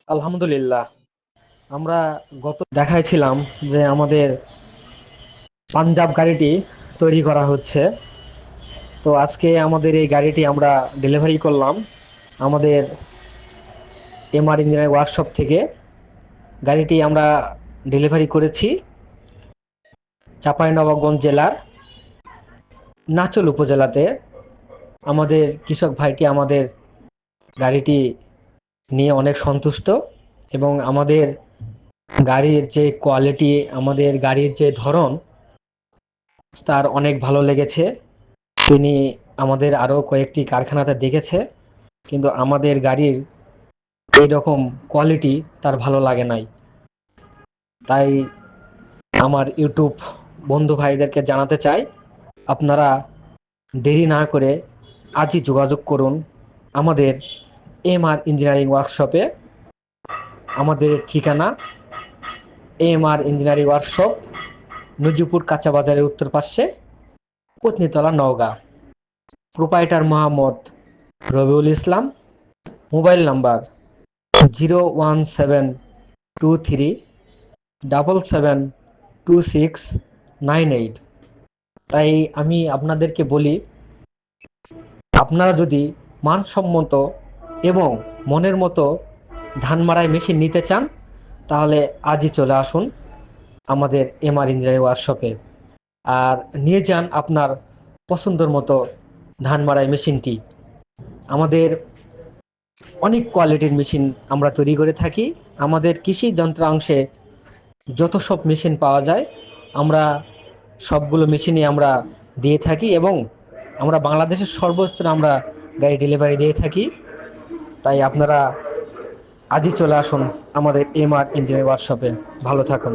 আলহামদুলিল্লাহ। আমরা গত দেখাইছিলাম যে আমাদের পাঞ্জাব গাড়িটি তৈরি করা হচ্ছে। তো আজকে আমাদের এই গাড়িটি আমরা ডেলিভারি করলাম আমাদের এমআর ইঞ্জিনিয়ারিং ওয়ার্কশপ থেকে। গাড়িটি আমরা ডেলিভারি করেছি চাঁপাইনবাবগঞ্জ জেলার নাচল উপজেলাতে। আমাদের কৃষক ভাইটি আমাদের গাড়িটি নিয়ে অনেক সন্তুষ্ট এবং আমাদের গাড়ির যে কোয়ালিটি, আমাদের গাড়ির যে ধরন, তার অনেক ভালো লেগেছে। তিনি আমাদের আরো কয়েকটি কারখানাতে দেখেছে, কিন্তু আমাদের গাড়ির এইরকম কোয়ালিটি তার ভালো লাগে নাই। তাই আমার ইউটিউব বন্ধু ভাইদেরকে জানাতে চাই, আপনারা দেরি না করে আজই যোগাযোগ করুন আমাদের এমআর ইঞ্জিনিয়ারিং ওয়ার্কশপে। আমাদের ঠিকানা এমআর ইঞ্জিনিয়ারিং ওয়ার্কশপ, নজিপুর কাঁচা বাজারের উত্তর পাশে, Patnitala, Naogaon. Proprietor Mohammad Rabiul Islam. Mobile number 01723772698। তাই আমি আপনাদেরকে বলি, আপনারা যদি মানসম্মত এবং মনের মতো ধান মাড়াই মেশিন নিতে চান, তাহলে আজই চলে আসুন আমাদের এমআর ইঞ্জিনিয়ারিং ওয়ার্কশপে, আর নিয়ে যান আপনার পছন্দের মতো ধান মাড়াই মেশিনটি। আমাদের অনেক কোয়ালিটির মেশিন আমরা তৈরি করে থাকি। আমাদের কৃষি যন্ত্রাংশে যত সব মেশিন পাওয়া যায়, আমরা সবগুলো মেশিনই আমরা দিয়ে থাকি এবং আমরা বাংলাদেশের সর্বোচ্চ আমরা গাড়ি ডেলিভারি দিয়ে থাকি। তাই আপনারা আজই চলে আসুন আমাদের এমআর ইঞ্জিনিয়ারিং ওয়ার্কশপে। ভালো থাকুন।